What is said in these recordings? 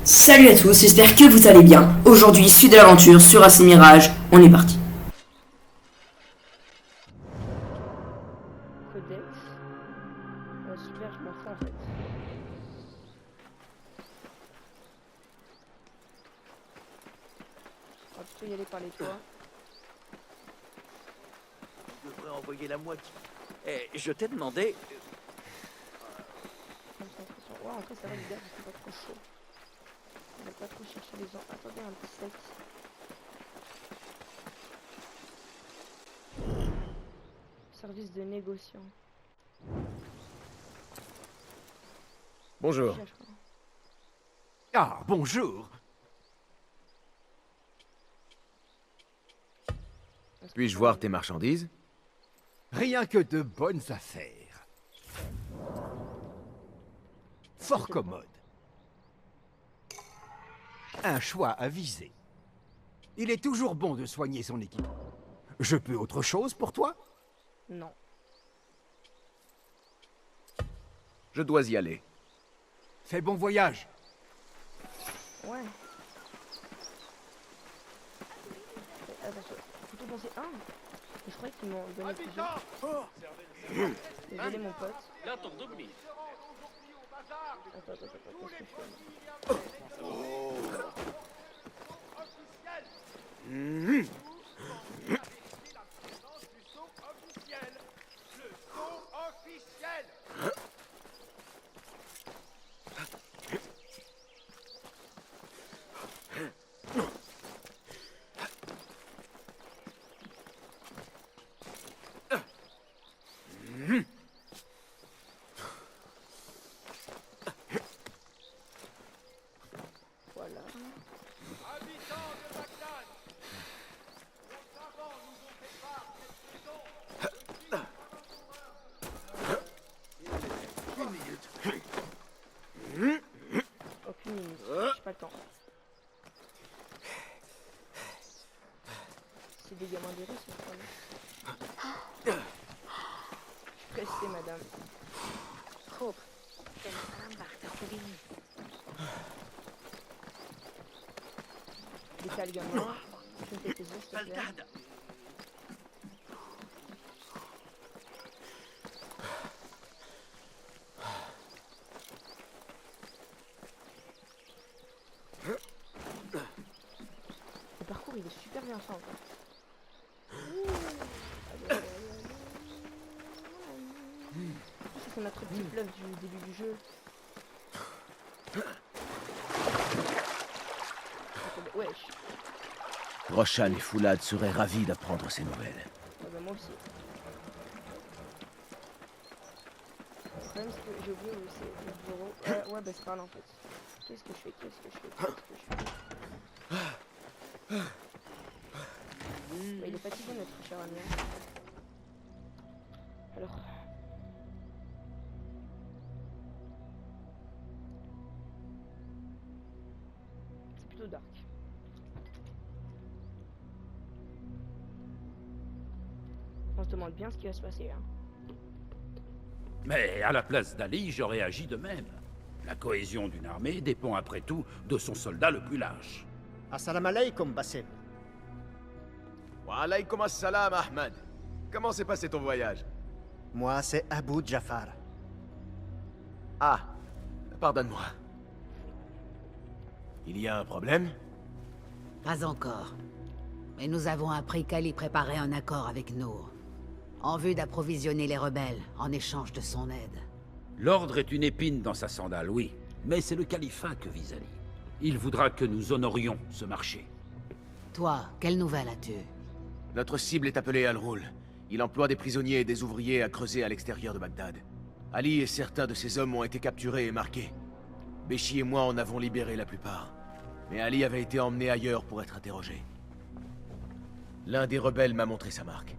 Salut à tous, j'espère que vous allez bien. Aujourd'hui, suite de l'aventure sur AC Mirage, on est parti. Codex. Super, je m'en fous en fait. On va plutôt y aller par les toits. Je devrais envoyer la moitié. Eh, je t'ai demandé. Concentration. Ouais, en vrai, ça va, l'hiver, c'est pas trop chaud. On va pas trop chercher les gens. Attendez, un petit sec. Service de négociant. Bonjour. Déjà, je crois. Ah, bonjour. Puis-je voir tes marchandises? Rien que de bonnes affaires. Fort commode. Un choix avisé. Il est toujours bon de soigner son équipe. Je peux autre chose pour toi? Non. Je dois y aller. Fais bon voyage. Ouais. Attention, faut tout penser un. Je croyais qu'ils m'ont donné plusieurs. Désolé mon pote. Là, ton demi. Attends, qu'est-ce que je fais là? Voilà. Aucune minute, j'ai pas le temps. C'est des gamins des Russes, je crois. Je suis pressée, madame. خوب به نظرم وقت خوبی نیست. Des sales gamins. Tu me fais plaisir, s'il te plaît. Falcade. Le parcours, il est super bien fait, en fait. Allez, allez, allez, allez. Ça, c'est notre petit bluff du début du jeu. Attendez, wesh. Roshan et Foulad seraient ravis d'apprendre ces nouvelles. Ah bah moi aussi. Le problème c'est que j'ai oublié où c'est le bureau. Ouais bah c'est pas là en fait. Qu'est-ce que je fais? Bah, il est fatigué notre cher ami. Alors. C'est plutôt dark. On se demande bien ce qui va se passer hein. Mais à la place d'Ali, j'aurais agi de même. La cohésion d'une armée dépend après tout de son soldat le plus lâche. Assalamu alaikum, Bassem. Wa alaykoum assalam, Ahmad. Comment s'est passé ton voyage? Moi, c'est Abu Jafar. Ah, pardonne-moi. Il y a un problème? Pas encore. Mais nous avons appris qu'Ali préparait un accord avec Nour, en vue d'approvisionner les rebelles en échange de son aide. L'ordre est une épine dans sa sandale, oui. Mais c'est le califat que vise Ali. Il voudra que nous honorions ce marché. Toi, quelle nouvelle as-tu? Notre cible est appelée Al-Roul. Il emploie des prisonniers et des ouvriers à creuser à l'extérieur de Bagdad. Ali et certains de ses hommes ont été capturés et marqués. Béchi et moi en avons libéré la plupart. Mais Ali avait été emmené ailleurs pour être interrogé. L'un des rebelles m'a montré sa marque.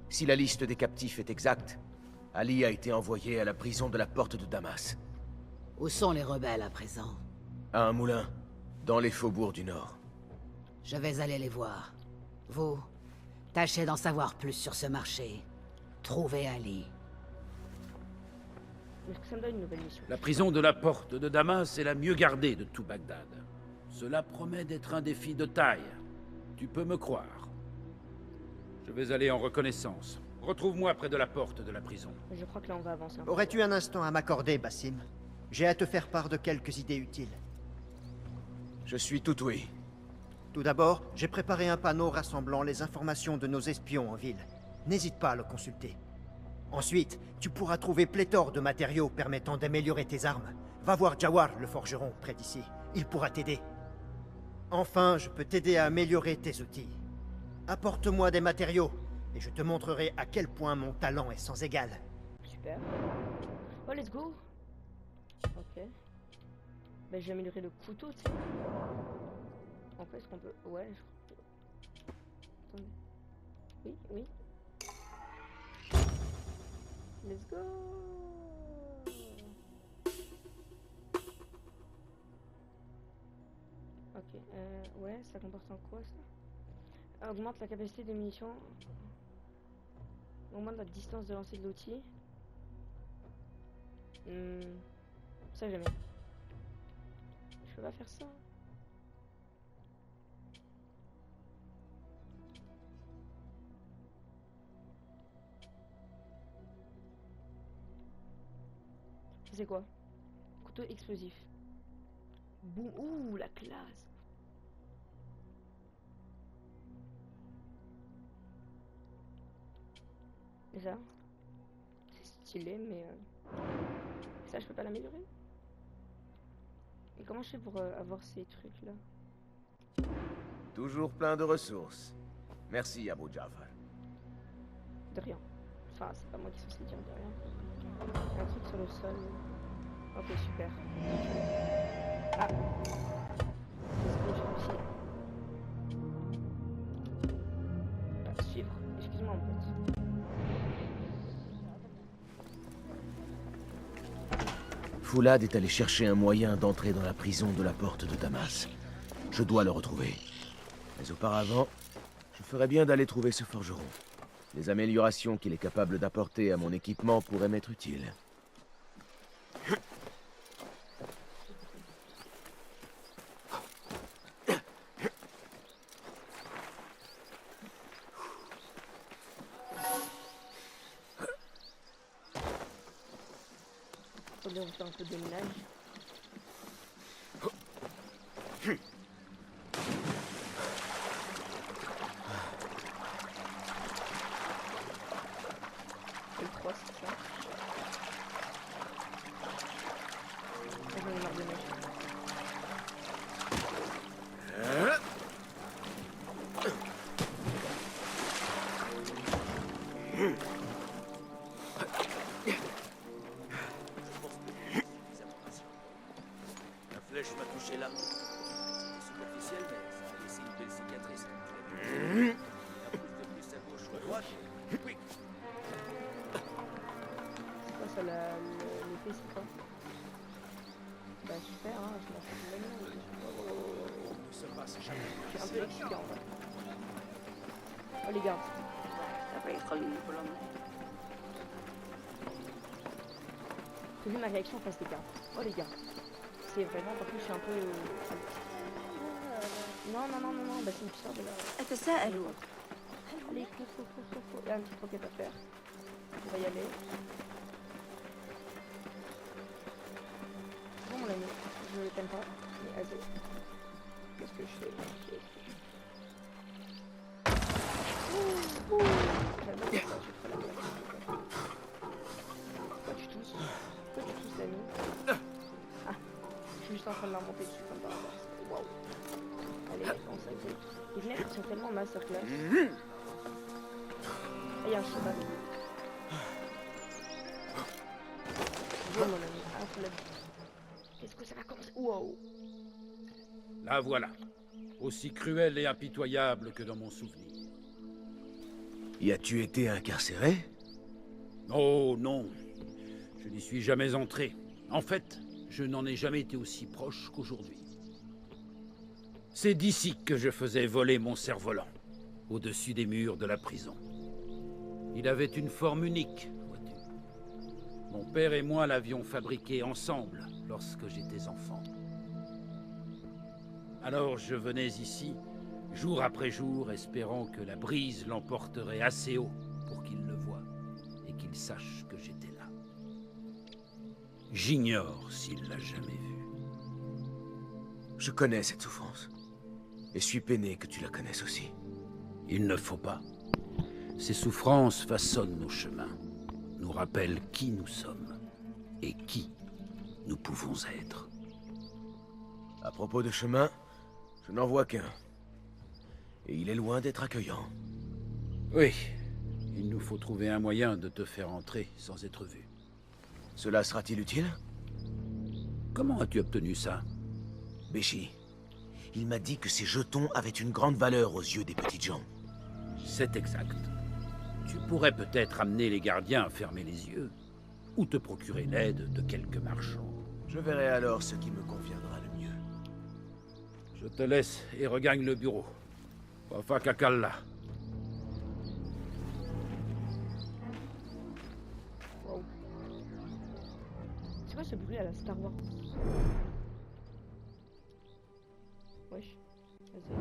Si la liste des captifs est exacte, Ali a été envoyé à la prison de la porte de Damas. Où sont les rebelles à présent? À un moulin, dans les faubourgs du Nord. Je vais aller les voir. Vous, tâchez d'en savoir plus sur ce marché. Trouvez Ali. Est-ce que ça me donne une nouvelle mission? La prison de la porte de Damas est la mieux gardée de tout Bagdad. Cela promet d'être un défi de taille. Tu peux me croire. Je vais aller en reconnaissance. Retrouve-moi près de la porte de la prison. Je crois que là on va avancer un peu. Aurais-tu un instant à m'accorder, Bassim? J'ai à te faire part de quelques idées utiles. Je suis tout oui. Tout d'abord, j'ai préparé un panneau rassemblant les informations de nos espions en ville. N'hésite pas à le consulter. Ensuite, tu pourras trouver pléthore de matériaux permettant d'améliorer tes armes. Va voir Jawar, le forgeron, près d'ici. Il pourra t'aider. Enfin, je peux t'aider à améliorer tes outils. Apporte-moi des matériaux, et je te montrerai à quel point mon talent est sans égal. Super. Oh, let's go. Ok. Bah, j'ai amélioré le couteau, tu sais. En fait, est-ce qu'on peut... Ouais, je crois que... Attendez. Oui, oui. Let's go. Ok, ouais, ça comporte en quoi, ça? Augmente la capacité de munitions. Augmente la distance de lancer de l'outil. Ça, jamais. Je peux pas faire ça. C'est quoi? Couteau explosif. Boum. Ouh, la classe. Et ça, c'est stylé, mais ça, je peux pas l'améliorer. Et comment je fais pour avoir ces trucs là? Toujours plein de ressources. Merci, Abu Jafar. De rien. Enfin, c'est pas moi qui suis censé dire de rien. Un truc sur le sol. Ok, super. Ah. Est-ce que j'ai réussi à suivre? Excuse-moi, mon pote. Foulad est allé chercher un moyen d'entrer dans la prison de la porte de Damas. Je dois le retrouver. Mais auparavant, je ferais bien d'aller trouver ce forgeron. Les améliorations qu'il est capable d'apporter à mon équipement pourraient m'être utiles. Faudrait refaire un peu de ménage. Et le 3, c'est ça. J'en ai marre de neige. La flèche m'a touché là. C'est superficiel, mais ça a laissé une belle cicatrice. Tu l'as vu? La bouche de plus à gauche ou à droite? Oui. C'est quoi ça, l'épée, c'est quoi? Bah super, hein, je m'en fous de la merde. Je suis un peu excité en vrai. Oh les gars. J'ai vu ma réaction face des gars. Oh les gars. C'est vraiment, par contre je suis un peu... Non, bah c'est une histoire de la... Allez, faut. Il y a un petit roquette à faire. On va y aller. Bon mon ami, je t'aime pas, mais vas-y. Qu'est-ce que je fais? J'adore ça, je suis trop la gueule. Pourquoi tu tousses? l'ami? Ah, je suis juste en train de la remonter dessus comme par hasard. Waouh. Allez, on s'inquiète. Les fenêtres sont tellement masterclass. Ah, il y a un cheval. Bon mon ami, ah, faut la... Est-ce que ça va commencer? Wow. La voilà. Aussi cruelle et impitoyable que dans mon souvenir. Y as-tu été incarcéré? Oh non. Je n'y suis jamais entré. En fait, je n'en ai jamais été aussi proche qu'aujourd'hui. C'est d'ici que je faisais voler mon cerf-volant, au-dessus des murs de la prison. Il avait une forme unique, vois-tu. Mon père et moi l'avions fabriqué ensemble lorsque j'étais enfant. Alors je venais ici, jour après jour, espérant que la brise l'emporterait assez haut pour qu'il le voie et qu'il sache que j'étais là. J'ignore s'il l'a jamais vu. Je connais cette souffrance. Et suis peiné que tu la connaisses aussi. Il ne faut pas. Ces souffrances façonnent nos chemins, nous rappellent qui nous sommes et qui nous pouvons être. À propos de chemin, je n'en vois qu'un. Et il est loin d'être accueillant. Oui, il nous faut trouver un moyen de te faire entrer sans être vu. Cela sera-t-il utile? Comment as-tu obtenu ça? Béchi, il m'a dit que ces jetons avaient une grande valeur aux yeux des petites gens. C'est exact. Tu pourrais peut-être amener les gardiens à fermer les yeux, ou te procurer l'aide de quelques marchands. Je verrai alors ce qui me conviendra le mieux. Je te laisse et regagne le bureau. Wafa Kakalla. Wow. C'est quoi ce bruit à la Star Wars? Wesh. Vas-y.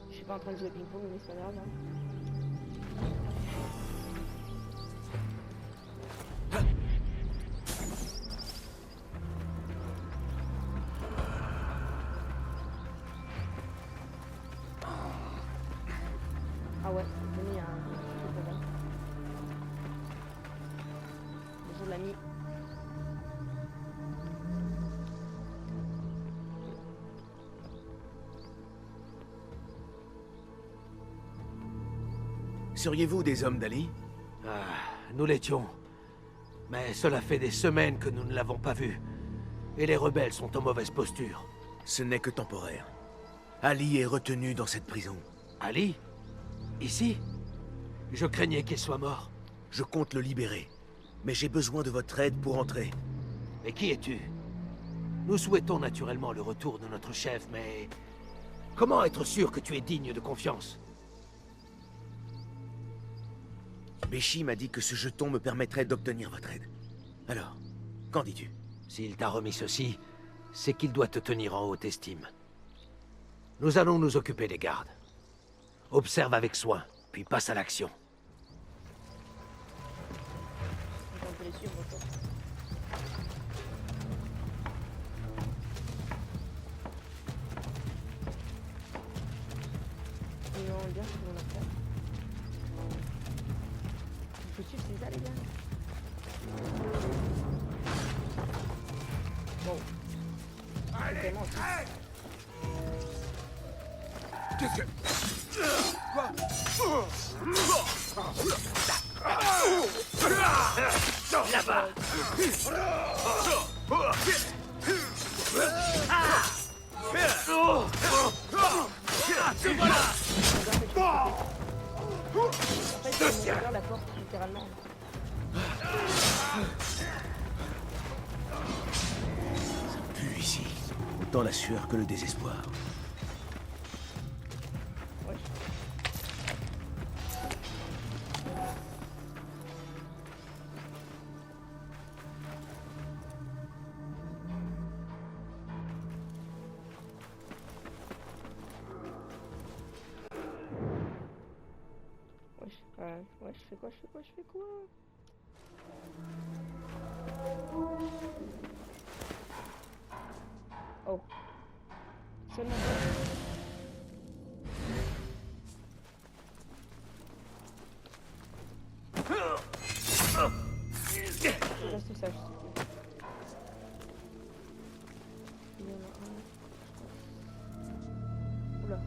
Je suis pas en train de jouer ping-pong, mais c'est pas grave. Hein. Ah ouais, j'ai mis un truc là-bas. Bonjour l'ami. Seriez-vous des hommes d'Ali? Ah, nous l'étions. Mais cela fait des semaines que nous ne l'avons pas vu. Et les rebelles sont en mauvaise posture. Ce n'est que temporaire. Ali est retenu dans cette prison. Ali? Ici? Je craignais qu'il soit mort. Je compte le libérer. Mais j'ai besoin de votre aide pour entrer. Mais qui es-tu? Nous souhaitons naturellement le retour de notre chef, mais... Comment être sûr que tu es digne de confiance? Béchi m'a dit que ce jeton me permettrait d'obtenir votre aide. Alors, qu'en dis-tu? S'il t'a remis ceci, c'est qu'il doit te tenir en haute estime. Nous allons nous occuper des gardes. Observe avec soin, puis passe à l'action. On peut les suivre, quoi. Et on regarde ce qu'on a fait. Il faut suivre ces allées, gars. Wow. C'est vraiment fou. Qu'est-ce que... Là-bas! En fait, on ouvert la porte, littéralement. Plus ici. Autant la sueur que le désespoir. Ouais. Ouais, je fais quoi? Oh. Seulement je reste sage. Il y en a un. Oula.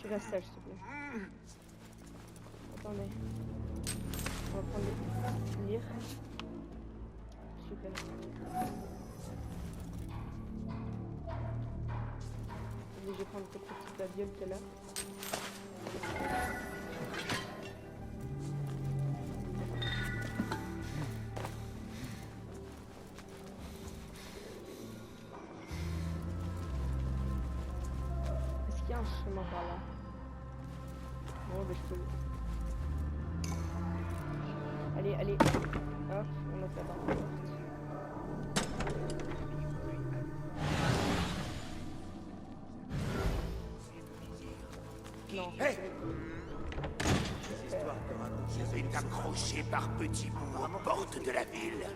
Tu restes sage, s'il te plaît. Attendez. On va prendre les lire. Super. Je vais prendre cette petite babiole qu'elle a. chemin par là. Bon, bah je peux... Allez, allez. Hop, on a fait la porte. Non. Hey, je vais t'accrocher par petits bouts aux portes de la ville.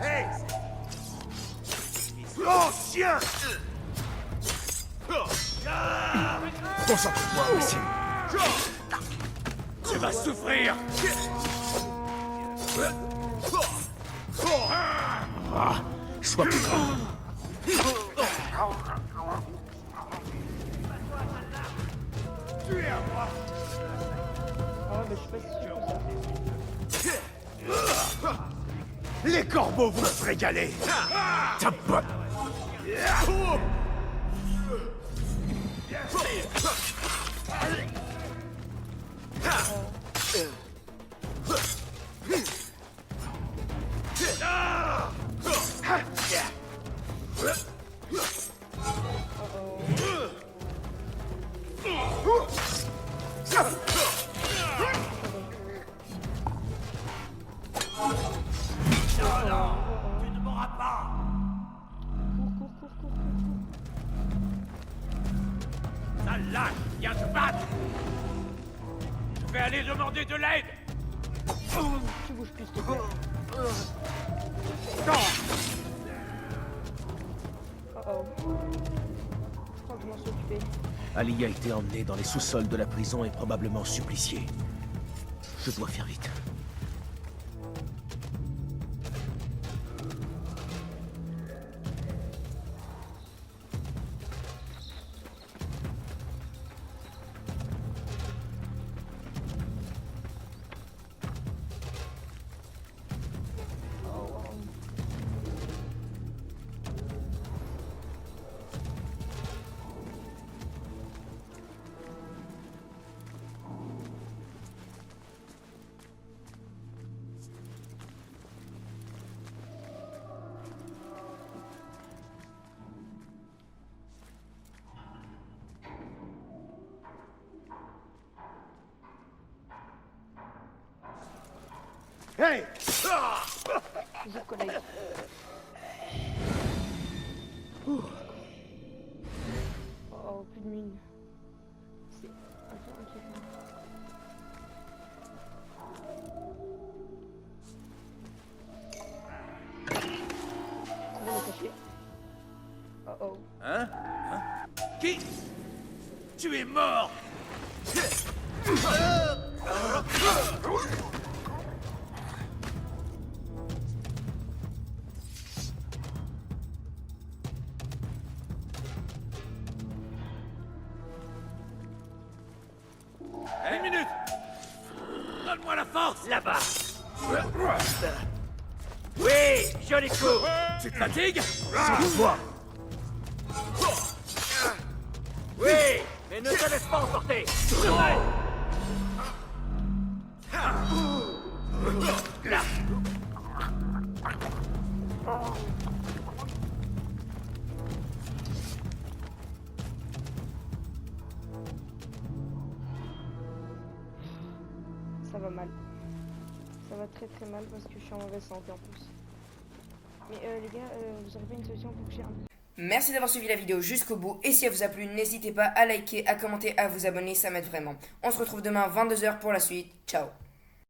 Hey! Ancien! Concentre-toi, Wassim. Tu vas souffrir! Sois prudent. Ah ouais, bah je sais pas si je peux ça. Les corbeaux vont se régaler! Ta bonne. Tu ne m'auras pas! Cours. Sale lâche, viens te battre! Je vais aller demander de l'aide! Tu bouges plus, s'il te plaît. Oh. Je crois que je m'en suis occupé. Ali a été emmené dans les sous-sols de la prison et probablement supplicié. Je dois faire vite. Hey! Les autres collègues. Oh, plus de mine. C'est un peu inquiétant. On va le cacher. Oh. Hein? Qui? Tu es mort! Une minute! Donne-moi la force! Là-bas! Oui! Joli coup! Tu te fatigues? Sauve-toi. Oui! Mais ne te laisse pas emporter! Là! Ça va mal. Ça va très très mal parce que je suis en mauvaise santé en plus. Mais les gars, vous aurez pas une solution pour que j'ai un... Merci d'avoir suivi la vidéo jusqu'au bout et si elle vous a plu, n'hésitez pas à liker, à commenter, à vous abonner, ça m'aide vraiment. On se retrouve demain à 22h pour la suite. Ciao.